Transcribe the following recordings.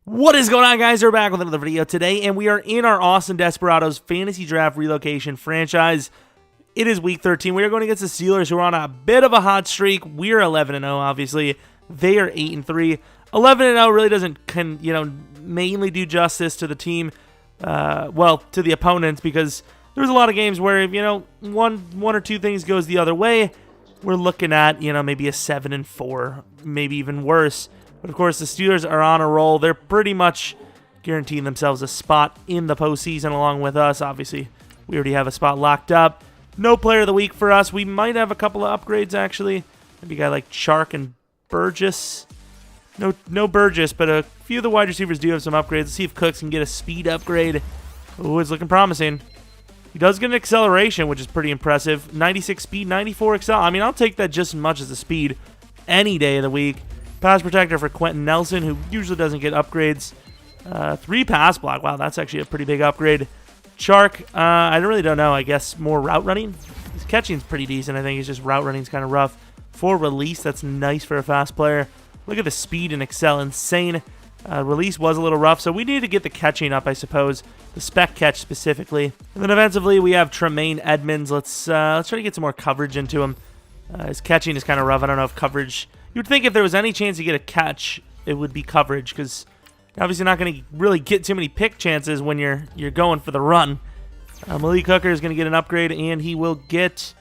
What is going on, guys? We're back with another video today, and we are in our awesome Desperados fantasy draft relocation franchise. It is week 13. We are going against the Steelers, who are on a bit of a hot streak. We are 11-0, obviously. They are 8-3. 11-0 really doesn't, mainly do justice to the team, to the opponents, because there's a lot of games where, one or two things goes the other way. We're looking at, maybe a 7-4, maybe even worse. But, of course, the Steelers are on a roll. They're pretty much guaranteeing themselves a spot in the postseason along with us. Obviously, we already have a spot locked up. No player of the week for us. We might have a couple of upgrades, actually. Maybe a guy like Chark and Burgess. No Burgess, but a few of the wide receivers do have some upgrades. Let's see if Cooks can get a speed upgrade. Ooh, it's looking promising. He does get an acceleration, which is pretty impressive. 96 speed, 94 excel. I mean, I'll take that just as much as the speed any day of the week. Pass protector for Quentin Nelson, who usually doesn't get upgrades. 3 pass block. Wow, that's actually a pretty big upgrade. Chark, I really don't know. I guess more route running. His catching's pretty decent. I think it's just route running's kind of rough. 4 release, that's nice for a fast player. Look at the speed and excel, insane. Release was a little rough, so we need to get the catching up, I suppose. The spec catch specifically. And then offensively, we have Tremaine Edmonds. Let's try to get some more coverage into him. His catching is kind of rough. I don't know if coverage... You'd think if there was any chance to get a catch, it would be coverage, because you're obviously not going to really get too many pick chances when you're going for the run. Malik Hooker is going to get an upgrade, and he will get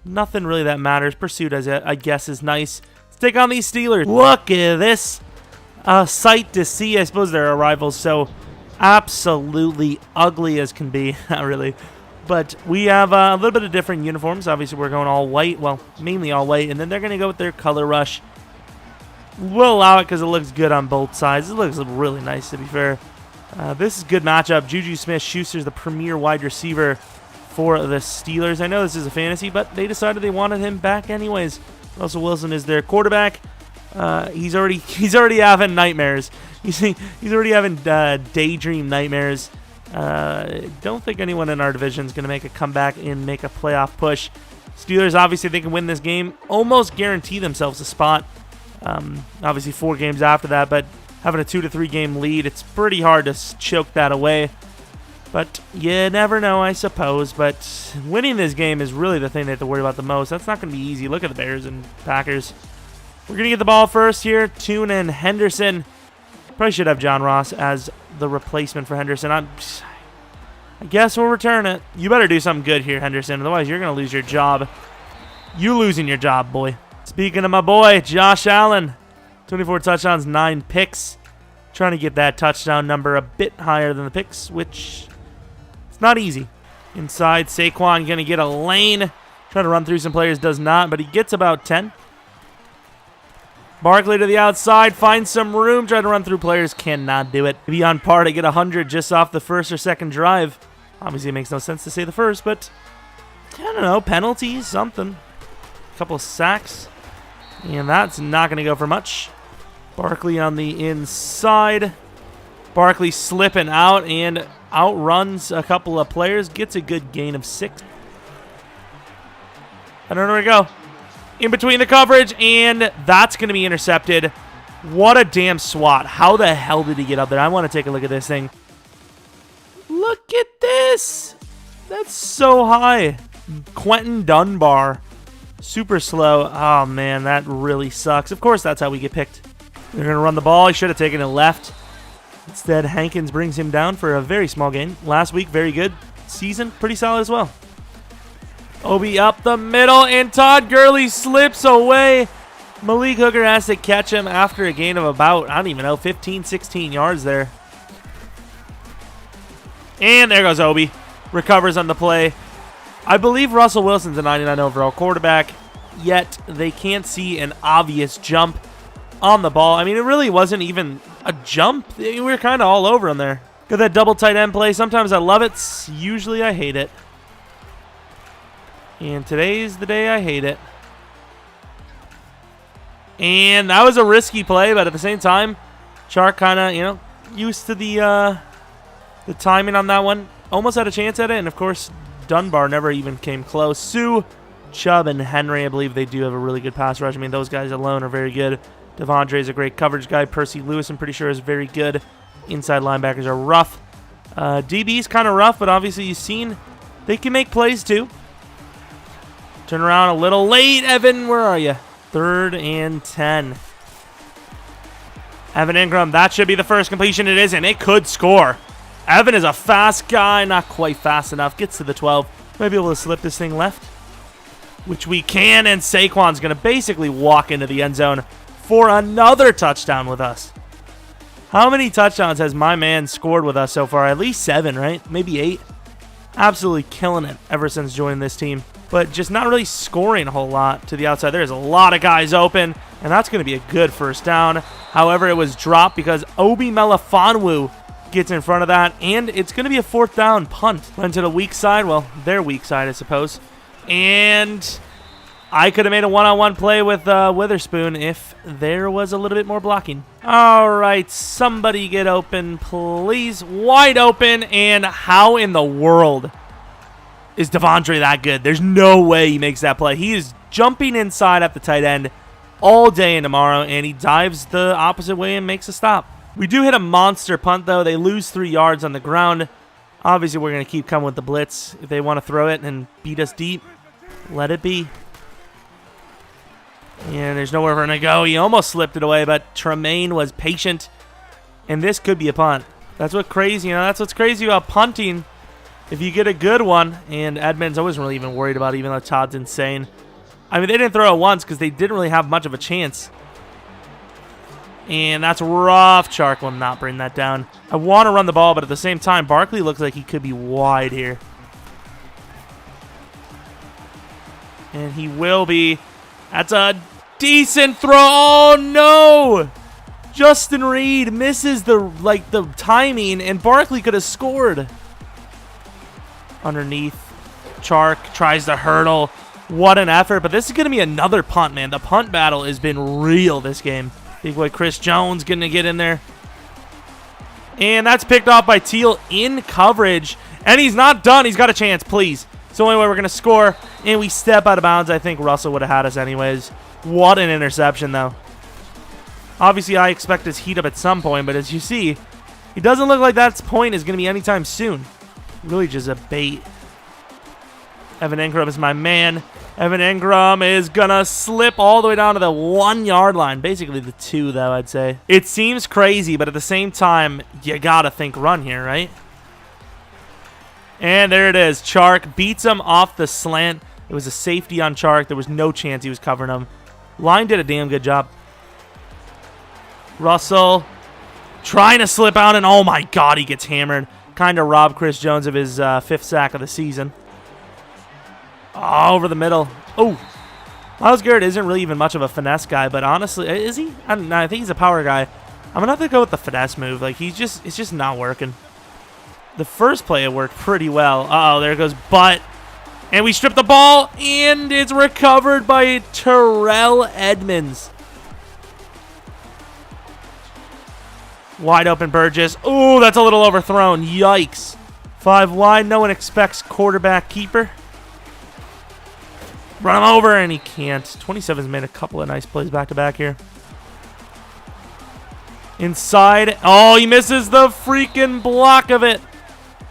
nothing really that matters. Pursuit, I guess, is nice. Let's take on these Steelers. Look at this. A sight to see. I suppose their arrival's so absolutely ugly as can be. Not really. But we have a little bit of different uniforms. Obviously, we're going all white. Well, mainly all white. And then they're going to go with their color rush. We'll allow it because it looks good on both sides. It looks really nice, to be fair. This is a good matchup. Juju Smith-Schuster's the premier wide receiver for the Steelers. I know this is a fantasy, but they decided they wanted him back anyways. Russell Wilson is their quarterback. He's already having nightmares. He's already having daydream nightmares. Don't think anyone in our division is going to make a comeback and make a playoff push. Steelers, obviously, they can win this game. Almost guarantee themselves a spot. Obviously, 4 games after that, but having a 2 to 3 game lead, it's pretty hard to choke that away. But you never know, I suppose. But winning this game is really the thing they have to worry about the most. That's not going to be easy. Look at the Bears and Packers. We're going to get the ball first here. Tune and Henderson. Probably should have John Ross as the replacement for Henderson. I guess we'll return it. You better do something good here, Henderson. Otherwise, you're going to lose your job. You losing your job, boy. Speaking of my boy, Josh Allen. 24 touchdowns, 9 picks. Trying to get that touchdown number a bit higher than the picks, which it's not easy. Inside, Saquon going to get a lane. Trying to run through some players, does not, but he gets about 10. Barkley to the outside, finds some room, trying to run through players, cannot do it. Maybe on par to get 100 just off the first or second drive. Obviously, it makes no sense to say the first, but I don't know, penalties, something. A couple of sacks, and that's not going to go for much. Barkley on the inside. Barkley slipping out and outruns a couple of players, gets a good gain of 6. I don't know where to go. In between the coverage, and that's going to be intercepted. What a damn swat. How the hell did he get up there? I want to take a look at this thing. Look at this. That's so high. Quentin Dunbar. Super slow. Oh, man, that really sucks. Of course, that's how we get picked. They're going to run the ball. He should have taken it left. Instead, Hankins brings him down for a very small gain. Last week, very good. Season, pretty solid as well. Obi up the middle, and Todd Gurley slips away. Malik Hooker has to catch him after a gain of about, I don't even know, 15, 16 yards there. And there goes Obi. Recovers on the play. I believe Russell Wilson's a 99 overall quarterback, yet they can't see an obvious jump on the ball. I mean, it really wasn't even a jump. We were kind of all over him there. Got that double tight end play. Sometimes I love it. Usually I hate it. And today's the day I hate it. And that was a risky play, but at the same time, Chark kind of, used to the timing on that one. Almost had a chance at it, and of course, Dunbar never even came close. Sue, Chubb, and Henry, I believe they do have a really good pass rush. I mean, those guys alone are very good. Devondre is a great coverage guy. Percy Lewis, I'm pretty sure, is very good. inside linebackers are rough. DB's kind of rough, but obviously you've seen they can make plays too. Turn around a little late. Evan, where are you? 3rd and 10. Evan Ingram, that should be the first completion. It isn't. It could score. Evan is a fast guy. Not quite fast enough. Gets to the 12. Might be able to slip this thing left, which we can, and Saquon's going to basically walk into the end zone for another touchdown with us. How many touchdowns has my man scored with us so far? At least 7, right? Maybe 8. Absolutely killing it ever since joining this team, but just not really scoring a whole lot to the outside. There's a lot of guys open, and that's going to be a good first down. However, it was dropped because Obi Melifonwu gets in front of that, and it's going to be a 4th down punt. Run to the weak side. Well, their weak side, I suppose. And I could have made a one-on-one play with Witherspoon if there was a little bit more blocking. All right, somebody get open, please. Wide open, and how in the world is Devondre that good? There's no way he makes that play. He is jumping inside at the tight end all day and tomorrow, and he dives the opposite way and makes a stop. We do hit a monster punt, though. They lose 3 yards on the ground. Obviously, we're going to keep coming with the blitz. If they want to throw it and beat us deep, let it be. And there's nowhere we're going to go. He almost slipped it away, but Tremaine was patient, and this could be a punt. That's what's crazy. That's what's crazy about punting. If you get a good one, and Edmonds, I wasn't really even worried about it, even though Todd's insane. I mean, they didn't throw it once because they didn't really have much of a chance. And that's rough. Chark will not bring that down. I want to run the ball, but at the same time, Barkley looks like he could be wide here. And he will be. That's a decent throw. Oh, no. Justin Reed misses the timing, and Barkley could have scored. Underneath. Chark tries to hurdle. What an effort. But this is going to be another punt, man. The punt battle has been real this game. Big boy Chris Jones going to get in there. And that's picked off by Teal in coverage. And he's not done. He's got a chance, please. It's the only way we're going to score. And we step out of bounds. I think Russell would have had us anyways. What an interception, though. Obviously, I expect his heat up at some point. But as you see, he doesn't look like that point is going to be anytime soon. Really just a bait. Evan Ingram is my man. Evan Ingram is going to slip all the way down to the 1 yard line. Basically the 2, though, I'd say. It seems crazy, but at the same time, you got to think run here, right? And there it is. Chark beats him off the slant. It was a safety on Chark. There was no chance he was covering him. Line did a damn good job. Russell trying to slip out, and oh my God, he gets hammered. Kind of robbed Chris Jones of his 5th sack of the season. Oh, over the middle. Oh, Myles Garrett isn't really even much of a finesse guy, but honestly, is he? I don't know. I think he's a power guy. I'm going to have to go with the finesse move. Like, it's just not working. The first play, it worked pretty well. Uh-oh, there goes Butt. And we strip the ball, and it's recovered by Terrell Edmonds. Wide open Burgess. Oh, that's a little overthrown. Yikes. 5 wide. No one expects quarterback keeper. Run him over, and he can't. 27's made a couple of nice plays back-to-back here. Inside. Oh, he misses the freaking block of it.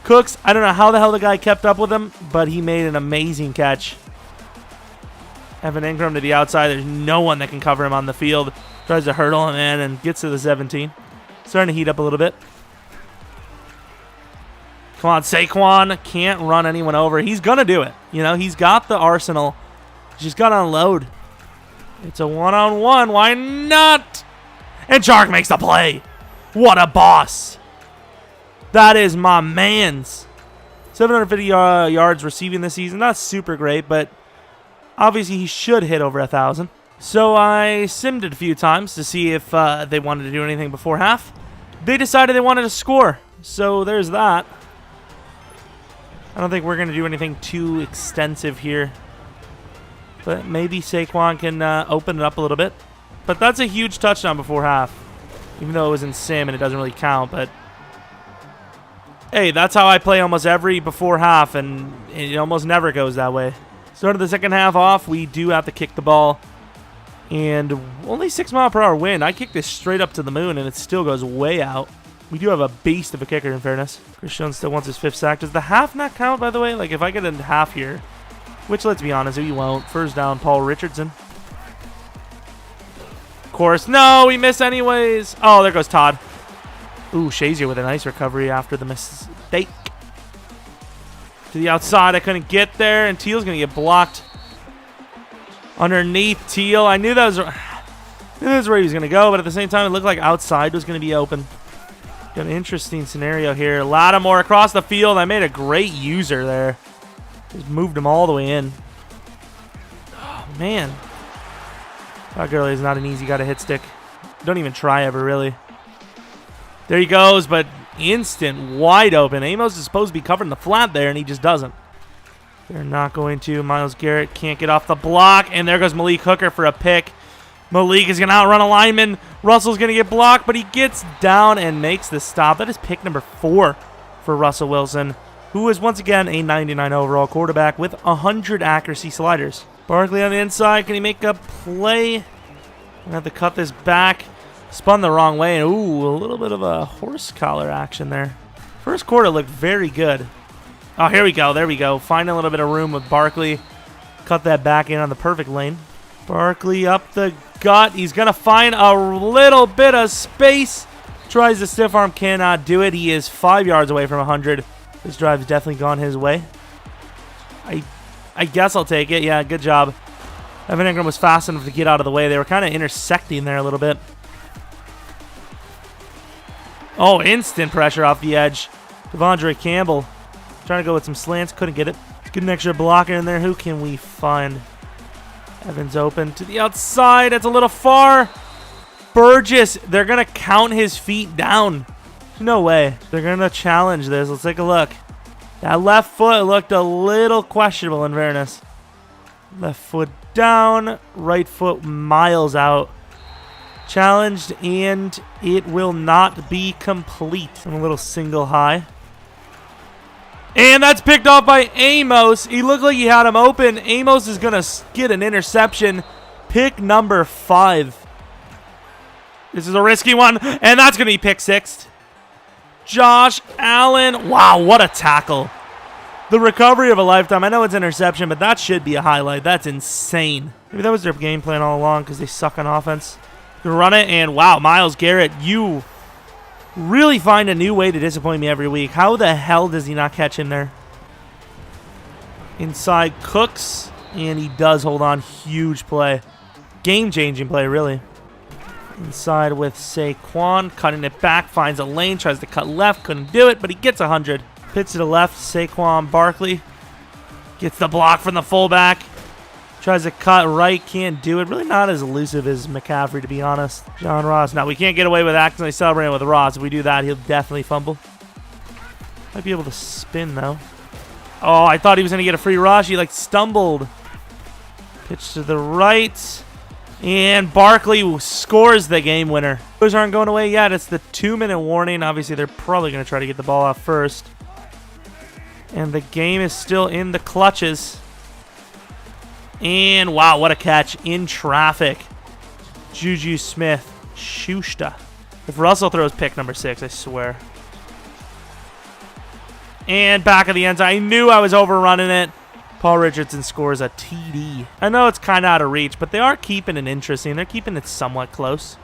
Cooks, I don't know how the hell the guy kept up with him, but he made an amazing catch. Evan Ingram to the outside. There's no one that can cover him on the field. Tries to hurdle him in and gets to the 17. Starting to heat up a little bit. Come on, Saquon. Can't run anyone over. He's going to do it. He's got the arsenal. Just got to unload. It's a one-on-one. Why not? And Chark makes the play. What a boss. That is my man's. 750 yards receiving this season. Not super great, but obviously he should hit over 1,000. So I simmed it a few times to see if they wanted to do anything before half. They decided they wanted to score. So there's that. I don't think we're going to do anything too extensive here. But maybe Saquon can open it up a little bit. But that's a huge touchdown before half. Even though it was in sim and it doesn't really count. But hey, that's how I play almost every before half. And it almost never goes that way. Started the second half off. We do have to kick the ball. And only 6 mile per hour wind. I kicked this straight up to the moon and it still goes way out. We do have a beast of a kicker, in fairness. Christian still wants his 5th sack. Does the half not count, by the way? Like, if I get a half here, which, let's be honest, we won't. First down, Paul Richardson. Of course. No, we miss anyways. Oh, there goes Todd. Ooh, Shazier with a nice recovery after the mistake. To the outside. I couldn't get there, and Teal's going to get blocked. Underneath Teal. I knew that was where he was going to go, but at the same time, it looked like outside was going to be open. Got an interesting scenario here. Lattimore across the field. I made a great user there. Just moved him all the way in. Oh, man. That girl is not an easy guy to hit stick. Don't even try ever, really. There he goes, but instant wide open. Amos is supposed to be covering the flat there, and he just doesn't. They're not going to. Myles Garrett can't get off the block, and there goes Malik Hooker for a pick. Malik is going to outrun a lineman. Russell's going to get blocked, but he gets down and makes the stop. That is pick number 4 for Russell Wilson, who is once again a 99 overall quarterback with 100 accuracy sliders. Barkley on the inside. Can he make a play? I'm going to have to cut this back. Spun the wrong way. And ooh, a little bit of a horse collar action there. First quarter looked very good. Oh, here we go. There we go. Find a little bit of room with Barkley. Cut that back in on the perfect lane. Barkley up the gut. He's going to find a little bit of space. Tries the stiff arm. Cannot do it. He is 5 yards away from 100. This drive's definitely gone his way. I guess I'll take it. Yeah, good job. Evan Ingram was fast enough to get out of the way. They were kind of intersecting there a little bit. Oh, instant pressure off the edge. Devondre Campbell trying to go with some slants. Couldn't get it. Get an extra blocker in there. Who can we find? Evans open to the outside. That's a little far. Burgess. They're going to count his feet down. No way. They're going to challenge this. Let's take a look. That left foot looked a little questionable in fairness. Left foot down. Right foot miles out. Challenged, and it will not be complete. I'm a little single high. And that's picked off by Amos. He looked like he had him open. Amos is going to get an interception. Pick number 5. This is a risky one, and that's going to be pick 6. Josh Allen. Wow, what a tackle. The recovery of a lifetime. I know it's interception, but that should be a highlight. That's insane. Maybe that was their game plan all along because they suck on offense. Run it, and wow, Myles Garrett, you really find a new way to disappoint me every week. How the hell does he not catch him there? Inside Cooks, and he does hold on. Huge play. Game-changing play, really. Inside with Saquon, cutting it back, finds a lane, tries to cut left, couldn't do it, but he gets 100. Pitch to the left, Saquon Barkley gets the block from the fullback. Tries to cut right, can't do it. Really not as elusive as McCaffrey, to be honest. John Ross. Now, we can't get away with accidentally celebrating with Ross. If we do that, he'll definitely fumble. Might be able to spin, though. Oh, I thought he was going to get a free rush. He, stumbled. Pitch to the right. And Barkley scores the game winner. Those aren't going away yet. It's the 2-minute warning. Obviously, they're probably going to try to get the ball off first. And the game is still in the clutches. And wow, what a catch in traffic. Juju Smith-Schuster. If Russell throws pick number 6, I swear. And back of the end zone. I knew I was overrunning it. Paul Richardson scores a TD. I know it's kind of out of reach, but they are keeping it interesting. They're keeping it somewhat close.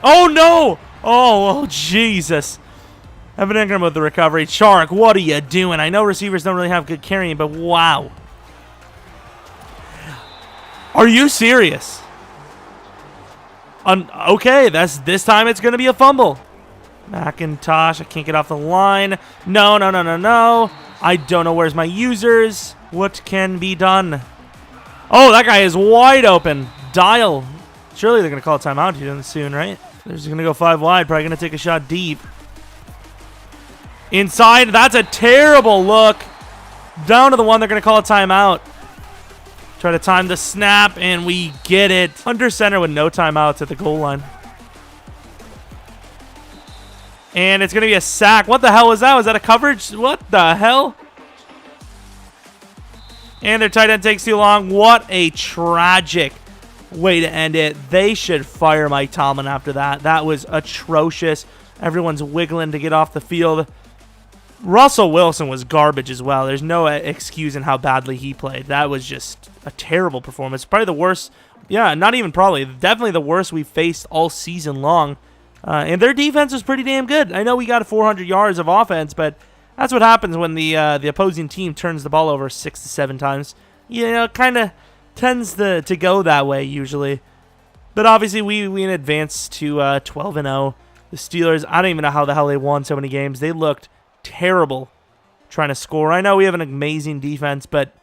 Oh, no! Oh, Jesus. Evan Ingram with the recovery. Chark, what are you doing? I know receivers don't really have good carrying, but wow. Are you serious? Okay, this time it's going to be a fumble. McIntosh, I can't get off the line. No. I don't know where's my users. What can be done? Oh, that guy is wide open. Dial. Surely they're going to call a timeout here soon, right? They're just going to go 5 wide. Probably going to take a shot deep. Inside. That's a terrible look. Down to the one. They're going to call a timeout. Try to time the snap, and we get it. Under center with no timeouts at the goal line. And it's going to be a sack. What the hell was that? Was that a coverage? What the hell? And their tight end takes too long. What a tragic way to end it. They should fire Mike Tomlin after that. That was atrocious. Everyone's wiggling to get off the field. Russell Wilson was garbage as well. There's no excusing how badly he played. That was just a terrible performance. Probably the worst. Yeah, not even probably. Definitely the worst we've faced all season long. And their defense was pretty damn good. I know we got 400 yards of offense, but that's what happens when the opposing team turns the ball over 6 to 7 times. You know, it kind of tends to go that way usually. But obviously we advance to 12-0. The Steelers, I don't even know how the hell they won so many games. They looked terrible trying to score. I know we have an amazing defense, but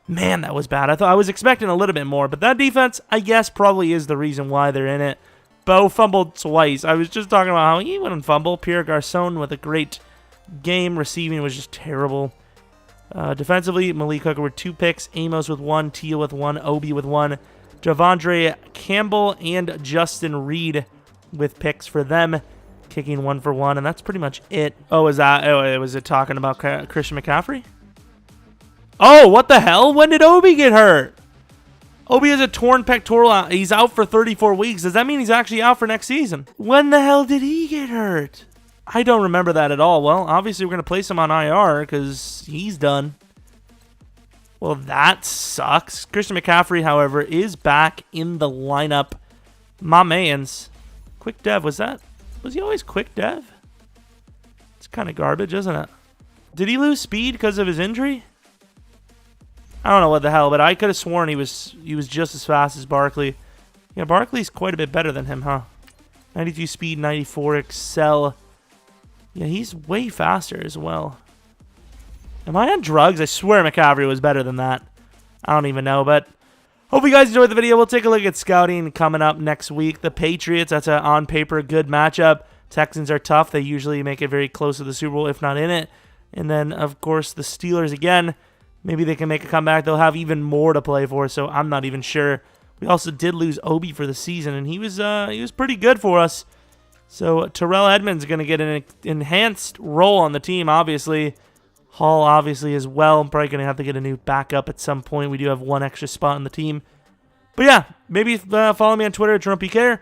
man, that was bad. I was expecting a little bit more, but that defense, I guess, probably is the reason why they're in it. Bo fumbled twice. I was just talking about how he wouldn't fumble. Pierre Garçon with a great game. Receiving was just terrible. Defensively, Malik Hooker with 2 picks, Amos with 1, Teal with 1, Obi with 1, Javondre Campbell and Justin Reed with picks for them, kicking 1 for 1, and that's pretty much it. Oh, was it talking about Christian McCaffrey? Oh, what the hell? When did Obi get hurt? Obi has a torn pectoral. He's out for 34 weeks. Does that mean he's actually out for next season? When the hell did he get hurt? I don't remember that at all. Well, obviously we're going to place him on IR because he's done. Well, that sucks. Christian McCaffrey, however, is back in the lineup. My mans. Quick dev, was he always quick dev? It's kind of garbage, isn't it? Did he lose speed because of his injury? I don't know what the hell, but I could have sworn he was just as fast as Barkley. Yeah, Barkley's quite a bit better than him, huh? 92 speed, 94 excel. Yeah, he's way faster as well. Am I on drugs? I swear McCaffrey was better than that. I don't even know, but hope you guys enjoyed the video. We'll take a look at scouting coming up next week. The Patriots, that's an on paper good matchup. Texans are tough. They usually make it very close to the Super Bowl, if not in it. And then, of course, the Steelers again. Maybe they can make a comeback. They'll have even more to play for, so I'm not even sure. We also did lose Obi for the season, and he was pretty good for us. So Terrell Edmonds is going to get an enhanced role on the team, obviously. Hall, obviously, as well. I'm probably going to have to get a new backup at some point. We do have 1 extra spot on the team. But yeah, maybe follow me on Twitter at Jeromepkr.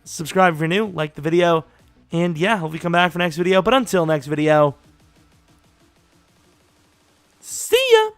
Subscribe if you're new. Like the video. And yeah, hope you come back for next video. But until next video, see ya!